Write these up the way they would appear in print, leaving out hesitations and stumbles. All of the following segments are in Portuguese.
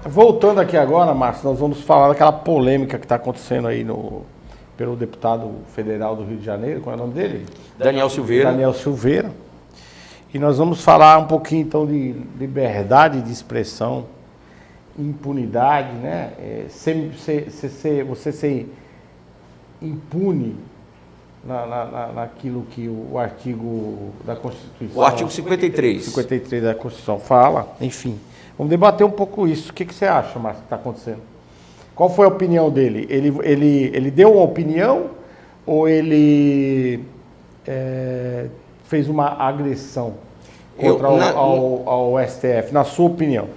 Voltando aqui agora, Márcio, nós vamos falar daquela polêmica que está acontecendo aí pelo deputado federal do Rio de Janeiro, qual é o nome dele? Daniel Silveira. Daniel Silveira. E nós vamos falar um pouquinho então de liberdade de expressão, impunidade, né? Você ser impune naquilo que o artigo da Constituição... O artigo 53. 53 da Constituição fala, enfim. Vamos debater um pouco isso. O que você acha, Márcio, que está acontecendo? Qual foi a opinião dele? Ele deu uma opinião ou ele fez uma agressão contra ao STF, na sua opinião?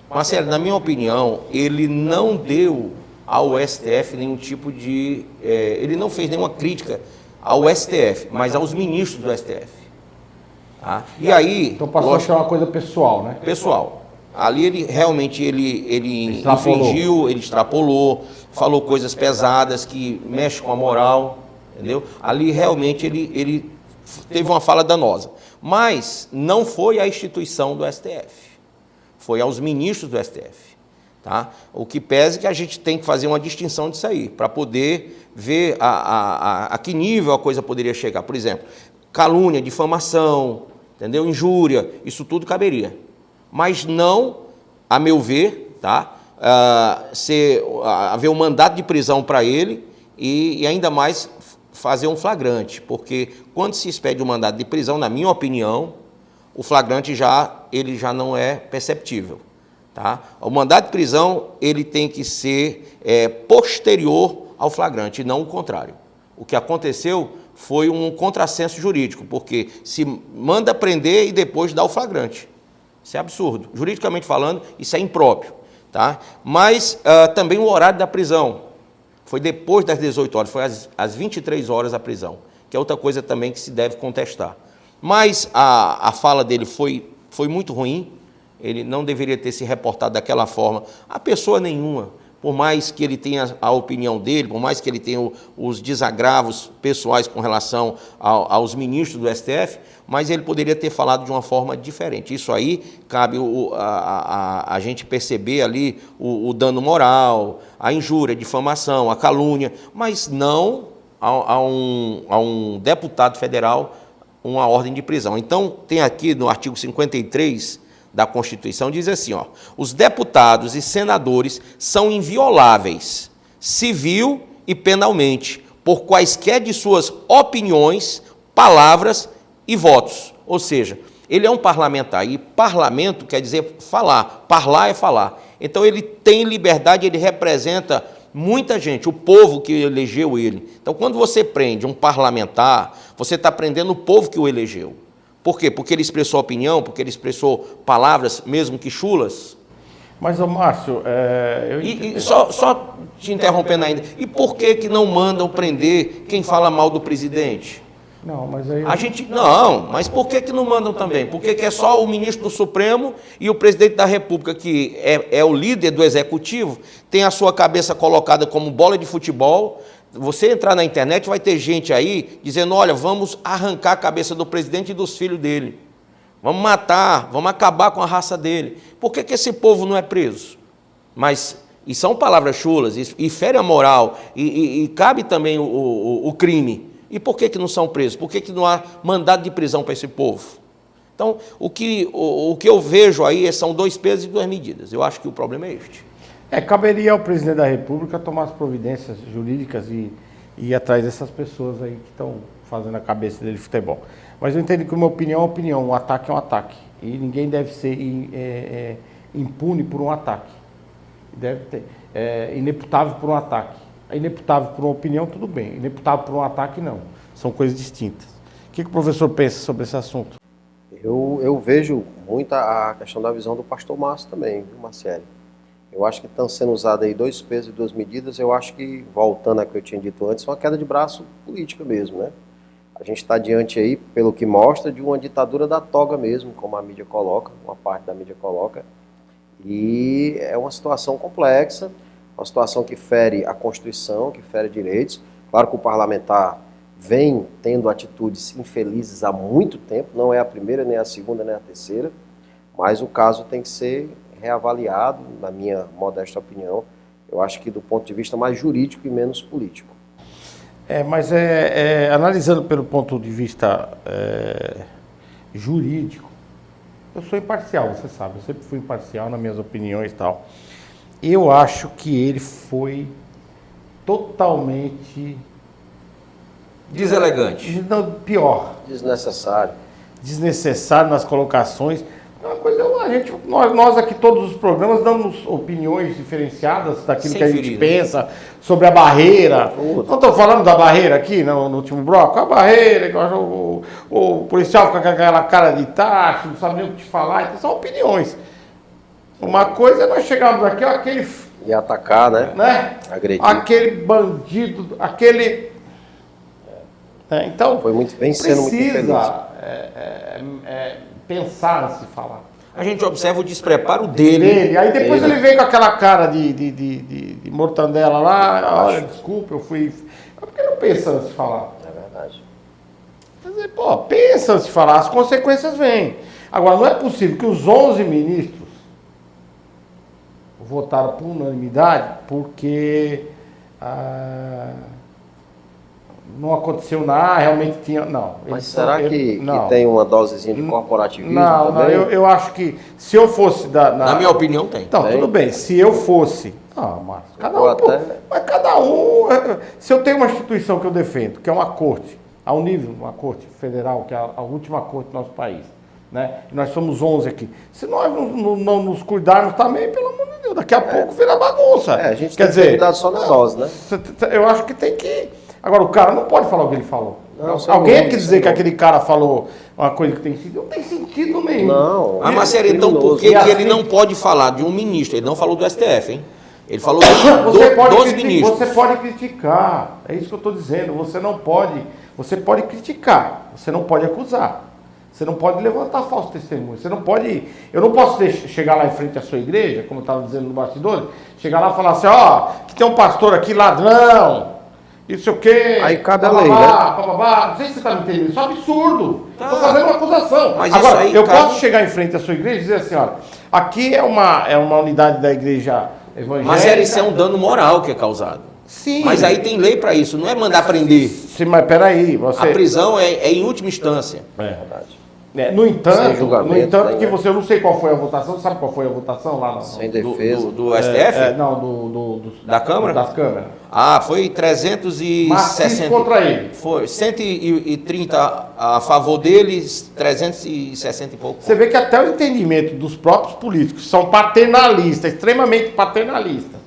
Marcelo, na minha opinião, ele não deu ao STF nenhum tipo de... ele não fez nenhuma crítica ao STF, mas aos ministros do STF. Tá? E aí... Então passou a ser uma coisa pessoal, né? Pessoal. Ali ele realmente infringiu, ele extrapolou, falou coisas pesadas que mexem com a moral, entendeu? Ali realmente ele teve uma fala danosa. Mas não foi à instituição do STF, foi aos ministros do STF. Tá? O que pesa é que a gente tem que fazer uma distinção disso aí, para poder ver a que nível a coisa poderia chegar. Por exemplo, calúnia, difamação, entendeu? Injúria, isso tudo caberia. Mas não, a meu ver, tá? Haver um mandato de prisão para ele e ainda mais fazer um flagrante, porque quando se expede um mandato de prisão, na minha opinião, o flagrante ele já não é perceptível. Tá? O mandato de prisão ele tem que ser posterior ao flagrante, e não o contrário. O que aconteceu foi um contrassenso jurídico, porque se manda prender e depois dá o flagrante. Isso é absurdo. Juridicamente falando, isso é impróprio. Tá? Mas também o horário da prisão foi depois das 18 horas, foi às 23 horas a prisão, que é outra coisa também que se deve contestar. Mas a fala dele foi muito ruim, ele não deveria ter se reportado daquela forma a pessoa nenhuma, por mais que ele tenha a opinião dele, por mais que ele tenha os desagravos pessoais com relação aos ministros do STF, mas ele poderia ter falado de uma forma diferente. Isso aí cabe a gente perceber ali o dano moral, a injúria, a difamação, a calúnia, mas não a um deputado federal uma ordem de prisão. Então, tem aqui no artigo 53 da Constituição, diz assim, ó, os deputados e senadores são invioláveis, civil e penalmente, por quaisquer de suas opiniões, palavras e votos. Ou seja, ele é um parlamentar, e parlamento quer dizer falar, parlar é falar. Então, ele tem liberdade, ele representa muita gente, o povo que elegeu ele. Então, quando você prende um parlamentar, você está prendendo o povo que o elegeu. Por quê? Porque ele expressou opinião, porque ele expressou palavras, mesmo que chulas. Mas, Márcio, só te interrompendo ainda, e por que não mandam prender quem fala mal do presidente? Não, mas aí... mas por que não mandam também? Por que é só o ministro do Supremo e o presidente da República, que é o líder do Executivo, tem a sua cabeça colocada como bola de futebol? Você entrar na internet, vai ter gente aí dizendo, olha, vamos arrancar a cabeça do presidente e dos filhos dele. Vamos matar, vamos acabar com a raça dele. Por que esse povo não é preso? E são palavras chulas, e fere a moral, e cabe também o crime. E por que não são presos? Por que não há mandado de prisão para esse povo? Então, o que eu vejo aí são 2 pesos e 2 medidas. Eu acho que o problema é este. Caberia ao presidente da República tomar as providências jurídicas e ir atrás dessas pessoas aí que estão fazendo a cabeça dele de futebol. Mas eu entendo que uma opinião é opinião, um ataque é um ataque. E ninguém deve ser impune por um ataque. Deve ter ineputável por um ataque. Ineputável por uma opinião, tudo bem. Ineputável por um ataque, não. São coisas distintas. O que o professor pensa sobre esse assunto? Eu vejo muito a questão da visão do pastor Márcio também, viu, Marcelo? Eu acho que estão sendo usados aí 2 pesos e 2 medidas. Eu acho que, voltando ao que eu tinha dito antes, é uma queda de braço política mesmo, né? A gente está diante aí, pelo que mostra, de uma ditadura da toga mesmo, como a mídia coloca, uma parte da mídia coloca. E é uma situação complexa, uma situação que fere a Constituição, que fere direitos. Claro que o parlamentar vem tendo atitudes infelizes há muito tempo, não é a primeira, nem a segunda, nem a terceira, mas o caso tem que ser reavaliado, na minha modesta opinião. Eu acho que do ponto de vista mais jurídico e menos político. Mas analisando pelo ponto de vista jurídico, eu sou imparcial, você sabe, eu sempre fui imparcial nas minhas opiniões e tal. Eu acho que ele foi totalmente... Deselegante. Não, pior. Desnecessário nas colocações. Uma coisa, nós aqui, todos os programas, damos opiniões diferenciadas daquilo que a gente pensa sobre a barreira. Não estou falando da barreira aqui no último bloco. A barreira, que o policial fica com aquela cara de tacho, não sabe nem o que te falar. Então, são opiniões. Uma coisa é nós chegarmos aqui, aquele... E atacar, né? Agredir. Aquele bandido, aquele... Então, vem sendo muito infeliz. Precisa pensar antes de falar. A gente observa o despreparo dele. Aí depois ele vem com aquela cara de mortandela lá, olha, desculpa, eu fui... Por que não pensa antes de falar? É verdade. Quer dizer, pensa antes de falar, as consequências vêm. Agora, não é possível que os 11 ministros votaram por unanimidade porque... não aconteceu nada, realmente tinha... Não. Mas será que tem uma dosezinha de corporativismo também? Não, eu acho que se eu fosse... Na minha opinião, tem. Então, tudo bem, se eu fosse... Márcio, cada um... Se eu tenho uma instituição que eu defendo, que é uma corte, a um nível, uma corte federal, que é a última corte do nosso país, né? E nós somos 11 aqui. Se nós não nos cuidarmos também, pelo amor de Deus, daqui a pouco vira bagunça. A gente tem que cuidar só na dose, né? Eu acho que tem que... Agora, o cara não pode falar o que ele falou. Não, alguém é que dizer que aquele cara falou uma coisa que tem sentido, não tem sentido nenhum. Não. Marcelo, então por que ele não pode falar de um ministro? Ele não falou do STF, hein? Ele falou dos ministros. Você pode criticar, é isso que eu estou dizendo. Você pode criticar, você não pode acusar. Você não pode levantar falso testemunho. Você não pode... Eu não posso chegar lá em frente à sua igreja, como eu estava dizendo no bastidor, chegar lá e falar assim, que tem um pastor aqui ladrão, isso o quê? Aí cabe a lei, né? Não sei se você está me entendendo. Isso é um absurdo. Estou fazendo uma acusação. Mas agora, eu posso chegar em frente à sua igreja e dizer assim, olha, aqui é uma unidade da igreja evangélica. Mas isso é um dano moral que é causado. Sim. Mas aí tem lei para isso, não é mandar prender. Sim, mas peraí. A prisão é em última instância. É verdade. No entanto, que né? eu não sei qual foi a votação, sabe qual foi a votação lá? Sem defesa. Do STF? Da Câmara? Das câmaras. Foi 360. Maciço contra ele. Foi 130 a favor deles, 360 e pouco. Você vê que até o entendimento dos próprios políticos são paternalistas, extremamente paternalistas.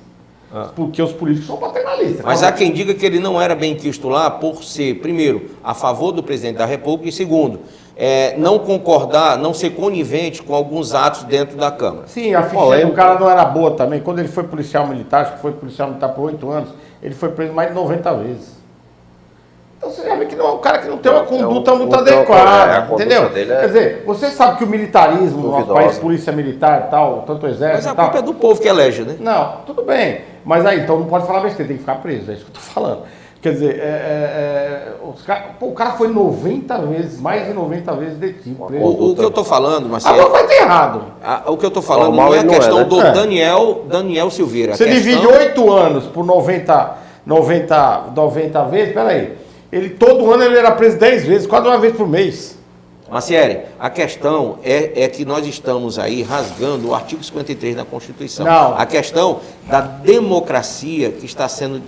Porque os políticos são paternalistas. Mas há quem diga que ele não era bem quisto lá por ser, primeiro, a favor do presidente da República e, segundo, não concordar, não ser conivente com alguns atos dentro da Câmara. Sim, a ficha do cara não era boa também. Quando ele foi policial militar, acho que foi policial militar por 8 anos, ele foi preso mais de 90 vezes. Então você já vê que não é um cara que não tem uma conduta muito adequada, entendeu? Quer dizer, você sabe que o militarismo no nosso país, polícia militar e tal, tanto o exército. Mas a culpa é do povo que elege, né? Não, tudo bem. Mas aí, então não pode falar besteira, tem que ficar preso, é isso que eu tô falando. Quer dizer, o cara foi 90 vezes, mais de 90 vezes detido. O que eu tô falando, Marcelo... Agora vai ter errado. O que eu tô falando não é a questão do Daniel Silveira. Você divide 8 anos por 90 vezes, peraí. Todo ano ele era preso 10 vezes, quase uma vez por mês. Marcelo, a questão é que nós estamos aí rasgando o artigo 53 da Constituição. Não. A questão da democracia que está sendo...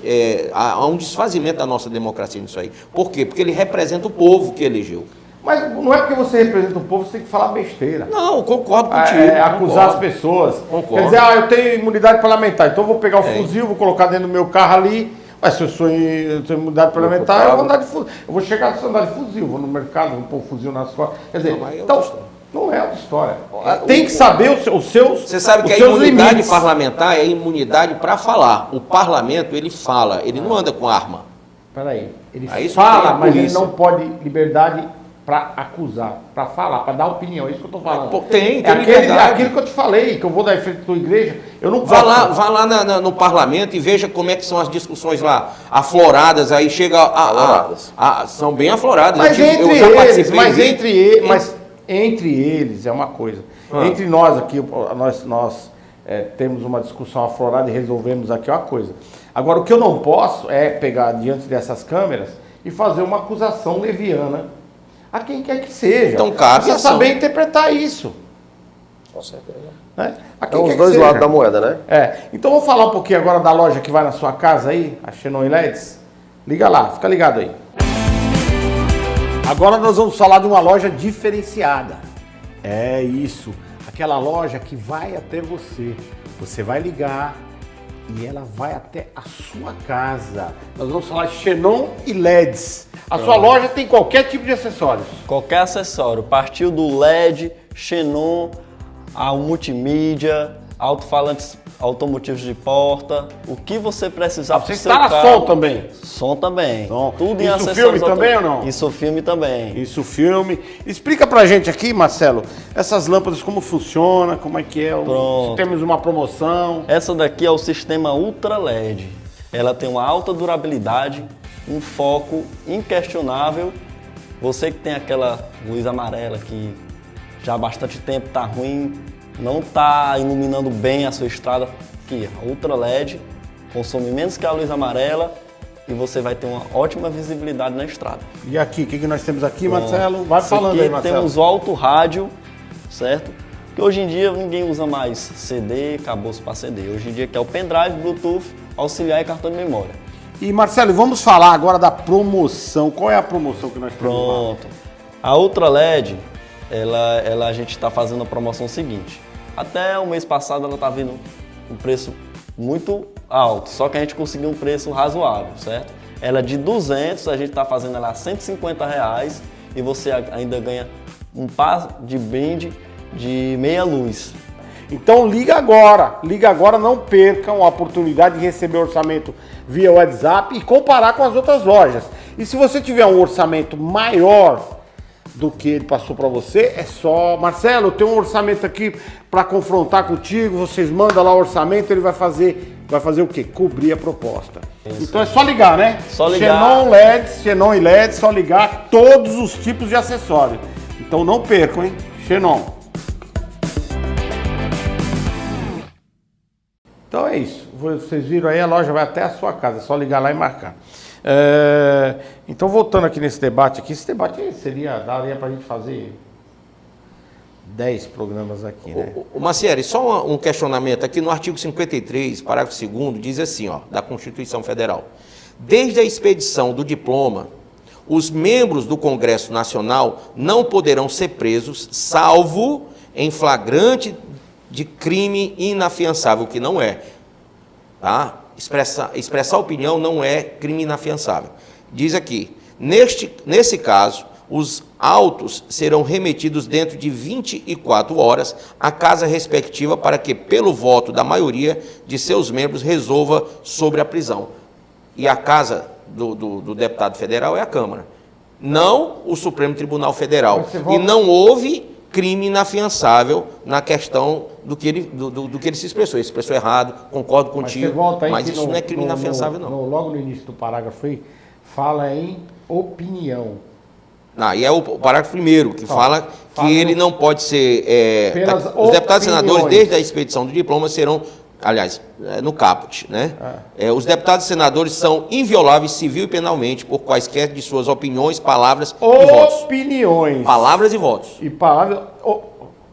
há um desfazimento da nossa democracia nisso aí. Por quê? Porque ele representa o povo que elegeu. Mas não é porque você representa o povo, você tem que falar besteira. Não, concordo contigo. Acusar as pessoas. Concordo. Quer dizer, eu tenho imunidade parlamentar, então eu vou pegar o fuzil, vou colocar dentro do meu carro ali. Mas se eu tenho imunidade parlamentar, eu vou andar de fuzil. Eu vou chegar a andar de fuzil, vou no mercado, vou pôr o fuzil nas costas. Quer dizer, não é outra história. Tem que saber os seus. Você sabe que a imunidade parlamentar é imunidade para falar. O parlamento, ele fala, ele não anda com arma. Peraí, ele fala, mas ele não pode liberdade para acusar, para falar, para dar opinião, é isso que eu estou falando. Tem liberdade. Aquilo que eu te falei, que eu vou dar em frente à tua igreja, eu não posso. Vá lá no parlamento e veja como é que são as discussões lá, afloradas, aí chega são bem afloradas. Mas entre eles é uma coisa. Entre nós aqui, nós temos uma discussão aflorada e resolvemos aqui uma coisa. Agora, o que eu não posso é pegar diante dessas câmeras e fazer uma acusação leviana a quem quer que seja. Então, cabe precisa saber interpretar isso. Com certeza. Né? Então, os dois lados da moeda, né? Então, vou falar um pouquinho agora da loja que vai na sua casa aí, a Xenon e LEDs. Liga lá, fica ligado aí. Agora nós vamos falar de uma loja diferenciada. É isso, aquela loja que vai até você. Você vai ligar e ela vai até a sua casa. Nós vamos falar de Xenon e LEDs. A sua loja tem qualquer tipo de acessórios. Qualquer acessório, partiu do LED, Xenon, ao multimídia, alto-falantes automotivos de porta, o que você precisar Você instala som também? Som também. Som. Tudo em Isso acessórios. filme também ou não? Isso filme também. Isso filme. Explica pra gente aqui, Marcelo, essas lâmpadas como funciona, como é que é, Pronto. se temos uma promoção. Essa daqui é o sistema Ultra LED. Ela tem uma alta durabilidade, um foco inquestionável. Você que tem aquela luz amarela que já há bastante tempo está ruim, não está iluminando bem a sua estrada, aqui, a Ultra LED consome menos que a luz amarela e você vai ter uma ótima visibilidade na estrada. E aqui, o que nós temos aqui, Bom, Marcelo? Vai falando aqui aí, Marcelo. temos o alto rádio, certo? Que hoje em dia ninguém usa mais CD, acabou-se para CD. Hoje em dia que é o pendrive, Bluetooth, auxiliar e cartão de memória. E Marcelo, vamos falar agora da promoção. Qual é a promoção que nós temos lá? Pronto. A Ultra LED, a gente está fazendo a promoção seguinte. Até o mês passado ela está vindo um preço muito alto, só que a gente conseguiu um preço razoável, certo? Ela é de 200, a gente está fazendo ela a R$150 e você ainda ganha um par de brinde de meia luz. Então liga agora, não percam a oportunidade de receber orçamento via WhatsApp e comparar com as outras lojas. E se você tiver um orçamento maior do que ele passou para você, é só, Marcelo, eu tenho um orçamento aqui para confrontar contigo, vocês mandam lá o orçamento, ele vai fazer o quê? Cobrir a proposta. Isso. Então é só ligar, né? Só ligar. Xenon e LEDs, só ligar todos os tipos de acessório. Então não percam, hein? Xenon. Então é isso. Vocês viram aí, a loja vai até a sua casa, é só ligar lá e marcar. Então, voltando aqui nesse debate aqui, esse debate daria pra gente fazer 10 programas aqui, né? Macieri, só um questionamento aqui no artigo 53, parágrafo 2º, diz assim, ó, da Constituição Federal. Desde a expedição do diploma, os membros do Congresso Nacional não poderão ser presos, salvo em flagrante de crime inafiançável, que não é, tá? Expressar opinião não é crime inafiançável. Diz aqui, nesse caso, os autos serão remetidos dentro de 24 horas à casa respectiva para que, pelo voto da maioria de seus membros, resolva sobre a prisão. E a casa do deputado federal é a Câmara, não o Supremo Tribunal Federal. E não houve crime inafiançável na questão do que ele se expressou. Ele se expressou errado, concordo contigo, mas isso não é crime inafiançável, não. Logo no início do parágrafo aí, fala em opinião. E é o parágrafo 1º, que fala que ele não pode ser... os deputados e senadores, desde a expedição do diploma, serão... Aliás, no caput, né? Os deputados e senadores são invioláveis civil e penalmente por quaisquer de suas opiniões, palavras e votos. Opiniões. Palavras e votos. E palavras...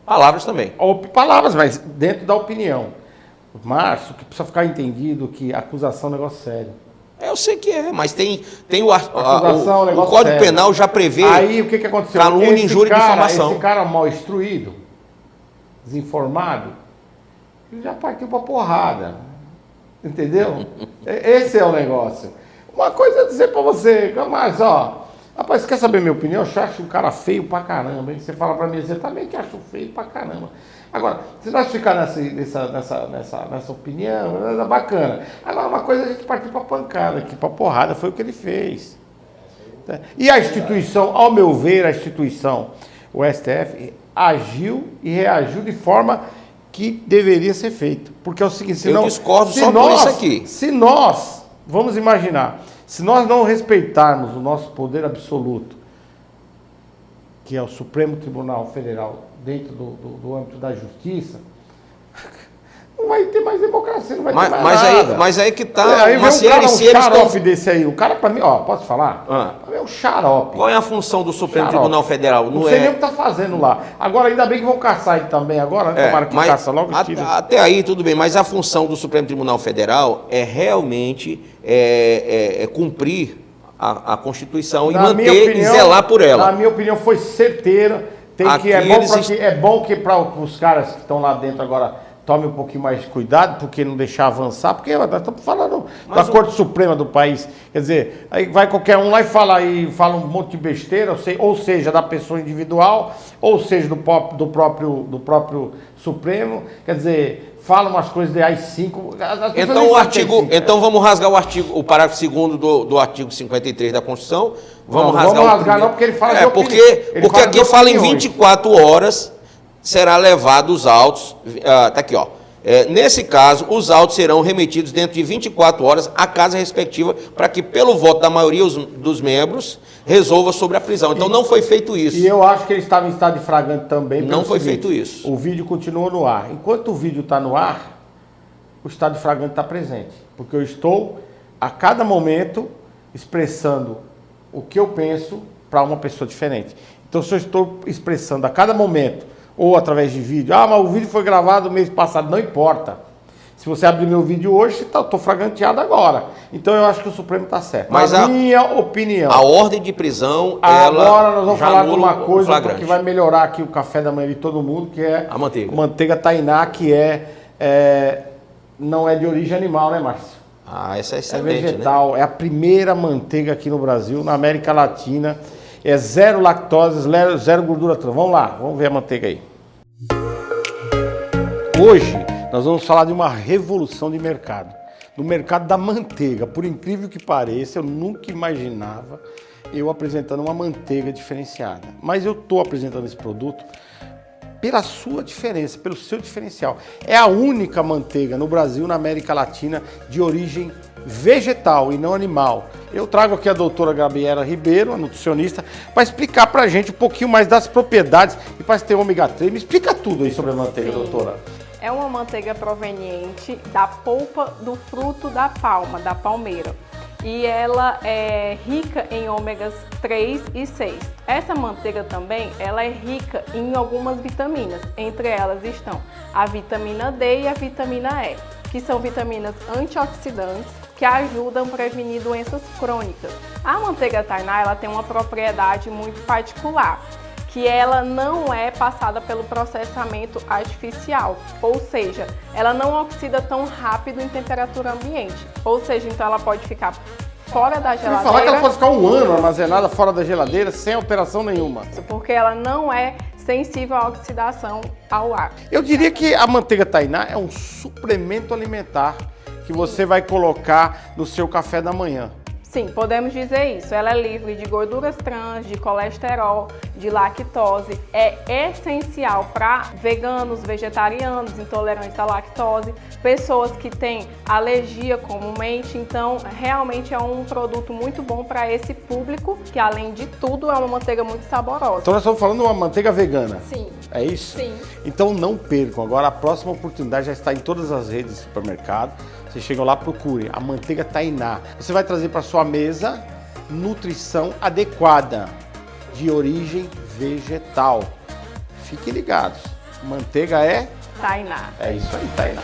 Palavras também. Palavras, mas dentro da opinião. Márcio, que precisa ficar entendido que acusação é um negócio sério. Eu sei que é, mas tem o Código Penal já prevê... Aí o que aconteceu? Calúnia, injúria e difamação. Esse cara mal instruído, desinformado, ele já partiu pra porrada. Entendeu? Esse é o negócio. Uma coisa é dizer pra você, mas rapaz, você quer saber minha opinião? Eu acho um cara feio pra caramba. Hein? Você fala pra mim, você também que acho feio pra caramba. Agora, se nós ficar nessa opinião, é bacana. Agora, uma coisa é a gente partir pra pancada aqui, pra porrada, foi o que ele fez. E a instituição, ao meu ver, o STF, agiu e reagiu de forma que deveria ser feito. Porque é o seguinte, senão... Eu discordo só por isso aqui. Se nós, vamos imaginar, se nós não respeitarmos o nosso poder absoluto, que é o Supremo Tribunal Federal, dentro do âmbito da justiça, não vai ter mais democracia, não vai ter mais Mas nada. mas aí que tá, Aí vem um Marciele, cara, um se eles xarope estão... desse aí. O cara, pra mim, ó, posso falar? Pra mim é um xarope. Qual é a função do Supremo Xarope. Tribunal Federal? Não sei nem o que tá fazendo lá. Agora, ainda bem que vão caçar ele também agora, né? Tomara que caça logo e tira. Até aí tudo bem, mas a função do Supremo Tribunal Federal é realmente cumprir a Constituição e Na minha manter opinião, e zelar por ela. Na minha opinião, foi certeira. Aqui É bom que para os caras que estão lá dentro agora tomem um pouquinho mais de cuidado, porque não deixar avançar, porque nós estamos falando da Corte Suprema do país. Quer dizer, aí vai qualquer um lá e fala um monte de besteira, ou seja, da pessoa individual, ou seja, do próprio Supremo. Quer dizer, fala umas coisas de AI-5. Então vamos rasgar o parágrafo 2º do artigo 53 da Constituição. Vamos rasgar não, porque ele fala de porque fala aqui de fala em opiniões. 24 horas será levado os autos. Tá aqui, ó. Nesse caso, os autos serão remetidos dentro de 24 horas à casa respectiva para que, pelo voto da maioria dos membros, resolva sobre a prisão. Então não foi feito isso. E eu acho que ele estava em estado de flagrante também. Não foi feito isso. O vídeo continua no ar. Enquanto o vídeo está no ar, o estado de flagrante está presente. Porque eu estou, a cada momento, expressando o que eu penso para uma pessoa diferente. Então, se eu estou expressando a cada momento, ou através de vídeo, mas o vídeo foi gravado mês passado, não importa. Se você abrir meu vídeo hoje, eu estou flagranteado agora. Então, eu acho que o Supremo está certo. Mas na minha opinião. A ordem de prisão, agora nós vamos já falar de anula uma o coisa flagrante. que vai melhorar aqui o café da manhã de todo mundo, que é a manteiga. Manteiga Tainá, que não é de origem animal, né, Márcio? Essa é É excelente, vegetal, né? é a primeira manteiga aqui no Brasil, na América Latina. É zero lactose, zero gordura trans. Vamos lá, vamos ver a manteiga aí. Hoje nós vamos falar de uma revolução de mercado. No mercado da manteiga. Por incrível que pareça, eu nunca imaginava eu apresentando uma manteiga diferenciada. Mas eu estou apresentando esse produto pela sua diferença, pelo seu diferencial. É a única manteiga no Brasil, na América Latina, de origem vegetal e não animal. Eu trago aqui a doutora Gabriela Ribeiro, a nutricionista, para explicar para a gente um pouquinho mais das propriedades e para ter ômega 3. Me explica tudo aí sobre a manteiga, doutora. É uma manteiga proveniente da polpa do fruto da palma, da palmeira. E ela é rica em ômegas 3 e 6. Essa manteiga também, ela é rica em algumas vitaminas. Entre elas estão a vitamina D e a vitamina E, que são vitaminas antioxidantes que ajudam a prevenir doenças crônicas. A manteiga Tainá, ela tem uma propriedade muito particular, que ela não é passada pelo processamento artificial, ou seja, ela não oxida tão rápido em temperatura ambiente, ou seja, então ela pode ficar fora da geladeira. Falar que ela pode ficar um ano armazenada fora da geladeira sem alteração nenhuma. Porque ela não é sensível à oxidação ao ar. Eu diria que a manteiga Tainá é um suplemento alimentar que você vai colocar no seu café da manhã. Sim, podemos dizer isso. Ela é livre de gorduras trans, de colesterol, de lactose. É essencial para veganos, vegetarianos, intolerantes à lactose, pessoas que têm alergia comumente. Então, realmente é um produto muito bom para esse público, que além de tudo é uma manteiga muito saborosa. Então nós estamos falando de uma manteiga vegana. Sim. É isso? Sim. Então não percam. Agora a próxima oportunidade já está em todas as redes de supermercado. Vocês chegam lá, procurem a manteiga Tainá. Você vai trazer para sua mesa nutrição adequada, de origem vegetal. Fiquem ligados. Manteiga é Tainá. É isso aí, Tainá.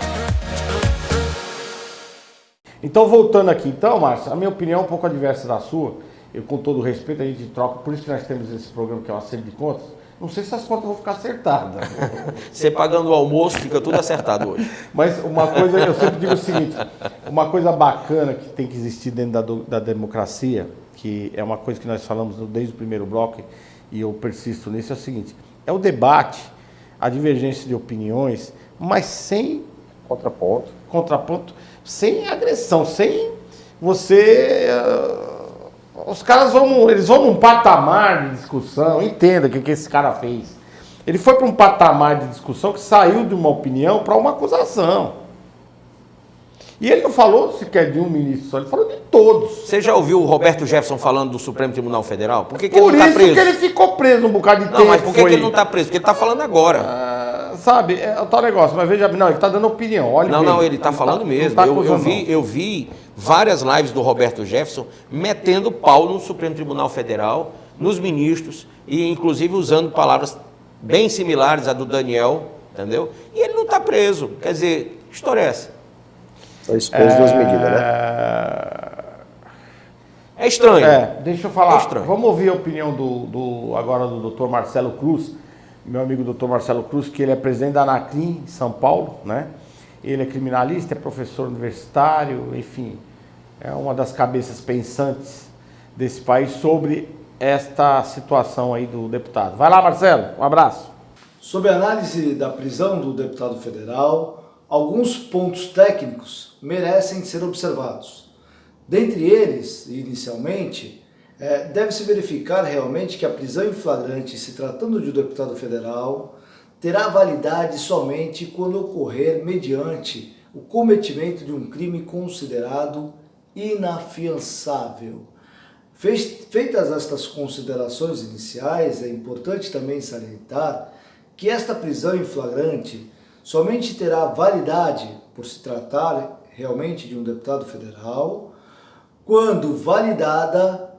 Então, voltando aqui, então, Márcia, a minha opinião é um pouco adversa da sua. Eu, com todo respeito, a gente troca. Por isso que nós temos esse programa que é o Acerto de Contas. Não sei se as contas vão ficar acertadas. Você pagando o almoço, fica tudo acertado hoje. Mas uma coisa, eu sempre digo o seguinte, uma coisa bacana que tem que existir dentro da democracia, que é uma coisa que nós falamos desde o primeiro bloco, e eu persisto nisso, é o seguinte, é o debate, a divergência de opiniões, mas sem contraponto, sem agressão, sem você... Os caras eles vão num patamar de discussão, entenda o que esse cara fez. Ele foi para um patamar de discussão que saiu de uma opinião para uma acusação. E ele não falou sequer de um ministro só, ele falou de todos. Você já ouviu o Roberto Jefferson falando do Supremo Tribunal Federal? Por que Por ele não está isso preso? que ele ficou preso um bocado de tempo. Não, mas por que foi... ele não está preso? Porque ele está falando agora. Sabe, é o tal negócio, mas veja, não, ele está dando opinião, olha Não, bem. não, ele está falando mesmo. Tá Eu vi várias lives do Roberto Jefferson metendo pau no Supremo Tribunal Federal, nos ministros, e inclusive usando palavras bem similares à do Daniel, entendeu? E ele não está preso. Quer dizer, que história é essa? 2 pesos, 2 medidas, né? É estranho. Deixa eu falar. É estranho. Vamos ouvir a opinião agora do Dr. Marcelo Cruz, meu amigo Dr. Marcelo Cruz, que ele é presidente da Anacrim, em São Paulo, né? Ele é criminalista, é professor universitário, enfim, é uma das cabeças pensantes desse país sobre esta situação aí do deputado. Vai lá, Marcelo, um abraço. Sob a análise da prisão do deputado federal, alguns pontos técnicos merecem ser observados. Dentre eles, inicialmente, deve-se verificar realmente que a prisão em flagrante, se tratando de um deputado federal, terá validade somente quando ocorrer mediante o cometimento de um crime considerado inafiançável. Feitas estas considerações iniciais, é importante também salientar que esta prisão em flagrante somente terá validade, por se tratar realmente de um deputado federal, quando validada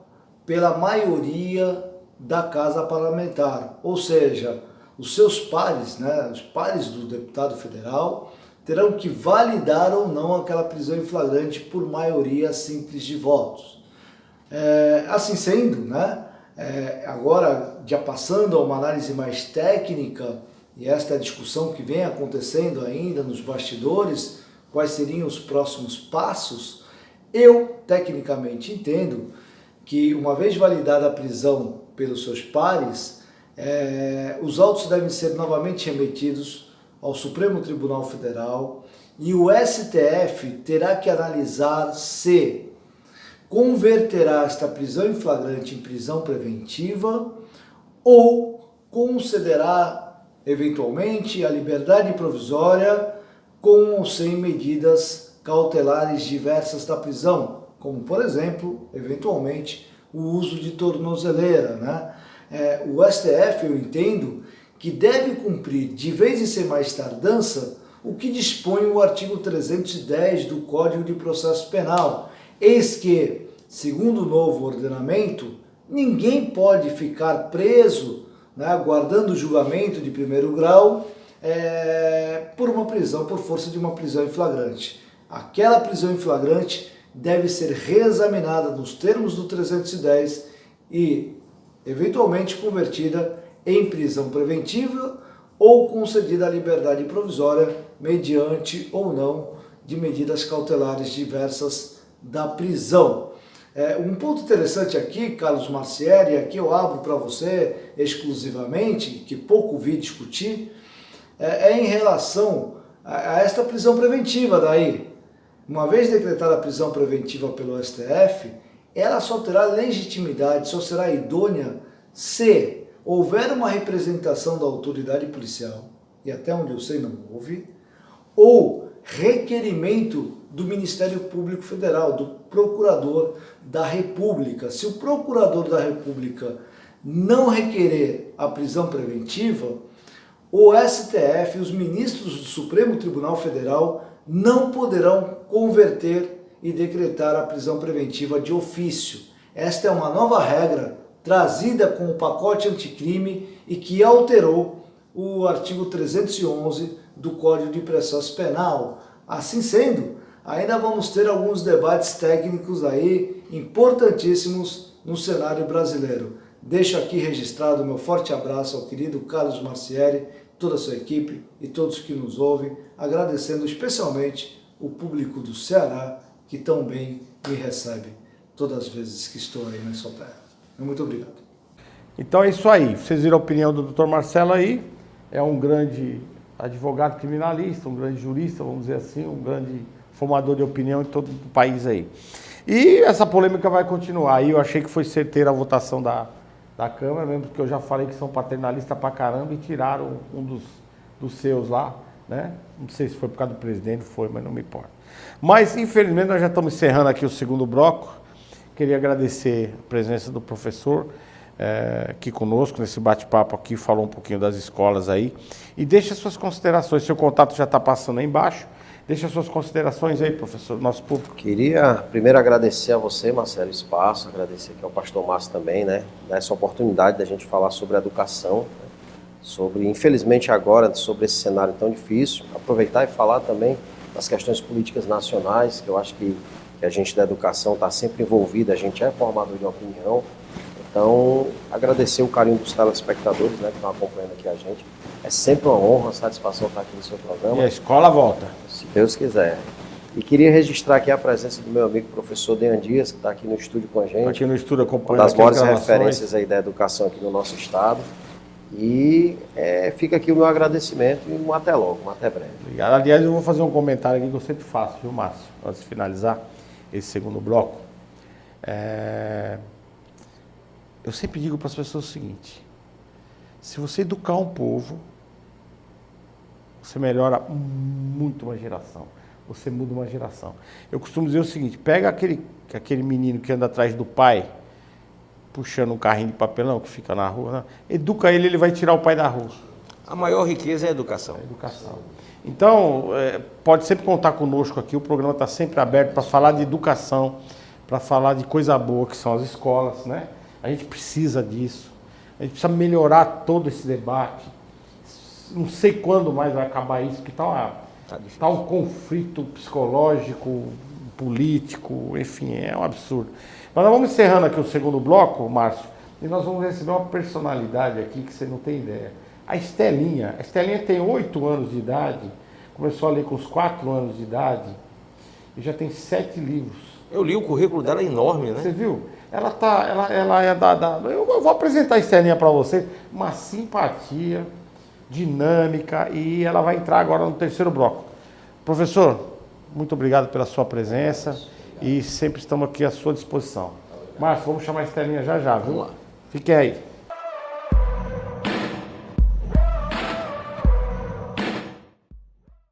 pela maioria da Casa Parlamentar, ou seja, os seus pares, né, os pares do deputado federal, terão que validar ou não aquela prisão em flagrante por maioria simples de votos. Assim sendo, né, agora já passando a uma análise mais técnica, e esta é a discussão que vem acontecendo ainda nos bastidores, quais seriam os próximos passos, eu tecnicamente entendo que, uma vez validada a prisão pelos seus pares, os autos devem ser novamente remetidos ao Supremo Tribunal Federal e o STF terá que analisar se converterá esta prisão em flagrante em prisão preventiva ou concederá, eventualmente, a liberdade provisória com ou sem medidas cautelares diversas da prisão, como, por exemplo, eventualmente, o uso de tornozeleira, né? O STF, eu entendo, que deve cumprir, de vez em ser mais tardança, o que dispõe o artigo 310 do Código de Processo Penal. Eis que, segundo o novo ordenamento, ninguém pode ficar preso, né, aguardando o julgamento de primeiro grau por uma prisão, por força de uma prisão em flagrante. Aquela prisão em flagrante deve ser reexaminada nos termos do 310 e, eventualmente, convertida em prisão preventiva ou concedida a liberdade provisória mediante ou não de medidas cautelares diversas da prisão. Um ponto interessante aqui, Carlos Marcieri, aqui eu abro para você exclusivamente, que pouco vi discutir, é em relação a esta prisão preventiva daí. Uma vez decretada a prisão preventiva pelo STF, ela só terá legitimidade, só será idônea se houver uma representação da autoridade policial, e até onde eu sei não houve, ou requerimento do Ministério Público Federal, do Procurador da República. Se o Procurador da República não requerer a prisão preventiva, o STF e os ministros do Supremo Tribunal Federal não poderão converter e decretar a prisão preventiva de ofício. Esta é uma nova regra trazida com o pacote anticrime e que alterou o artigo 311 do Código de Processo Penal. Assim sendo, ainda vamos ter alguns debates técnicos aí importantíssimos no cenário brasileiro. Deixo aqui registrado o meu forte abraço ao querido Carlos Marcieri, toda a sua equipe e todos que nos ouvem, agradecendo especialmente o público do Ceará que tão bem me recebe todas as vezes que estou aí na sua terra. Muito obrigado. Então é isso aí. Vocês viram a opinião do Dr. Marcelo aí. É um grande advogado criminalista, um grande jurista, vamos dizer assim, um grande formador de opinião em todo o país aí. E essa polêmica vai continuar. Aí eu achei que foi certeira a votação da Câmara, mesmo porque eu já falei que são paternalistas pra caramba e tiraram um dos seus lá, né? Não sei se foi por causa do presidente, mas não me importa. Mas, infelizmente, nós já estamos encerrando aqui o segundo bloco. Queria agradecer a presença do professor aqui conosco, nesse bate-papo aqui, falou um pouquinho das escolas aí. E deixa suas considerações, seu contato já está passando aí embaixo. Deixa suas considerações aí, professor, do nosso público. Queria primeiro agradecer a você, Marcelo, o espaço, agradecer aqui ao pastor Márcio também, né? Essa oportunidade da gente falar sobre educação, né? Sobre, infelizmente agora, sobre esse cenário tão difícil, aproveitar e falar também das questões políticas nacionais, que eu acho que a gente da educação está sempre envolvido, a gente é formador de opinião. Então, agradecer o carinho dos telespectadores, né, que estão acompanhando aqui a gente. É sempre uma honra, uma satisfação estar aqui no seu programa. E a escola volta. Se Deus quiser. E queria registrar aqui a presença do meu amigo professor Dean Dias, que está aqui no estúdio com a gente. Aqui no estúdio Uma acompanhando das aqui as maiores gravações. referências aí da educação aqui no nosso estado. E fica aqui o meu agradecimento e um até logo, um até breve. Obrigado. Aliás, eu vou fazer um comentário aqui que eu sempre faço, viu, Márcio? Antes de finalizar esse segundo bloco. Eu sempre digo para as pessoas o seguinte: se você educar um povo, você melhora muito uma geração. Você muda uma geração. Eu costumo dizer o seguinte: pega aquele menino que anda atrás do pai, puxando um carrinho de papelão que fica na rua, né? Educa ele, ele vai tirar o pai da rua. A maior riqueza é a educação. Educação. Então, pode sempre contar conosco aqui, o programa está sempre aberto para falar de educação, para falar de coisa boa que são as escolas, né? A gente precisa disso, a gente precisa melhorar todo esse debate. Não sei quando mais vai acabar isso, porque tá um conflito psicológico, político, enfim, é um absurdo. Mas nós vamos encerrando aqui o segundo bloco, Márcio, e nós vamos receber uma personalidade aqui que você não tem ideia. A Estelinha tem 8 anos de idade, começou a ler com os 4 anos de idade e já tem 7 livros. Eu li o currículo dela, é enorme, né? Você viu? Ela é eu vou apresentar a Estelinha para você, uma simpatia, dinâmica, e ela vai entrar agora no terceiro bloco. Professor, muito obrigado pela sua presença e sempre estamos aqui à sua disposição. Márcio, vamos chamar a Estelinha já, viu? Vamos lá. Fique aí.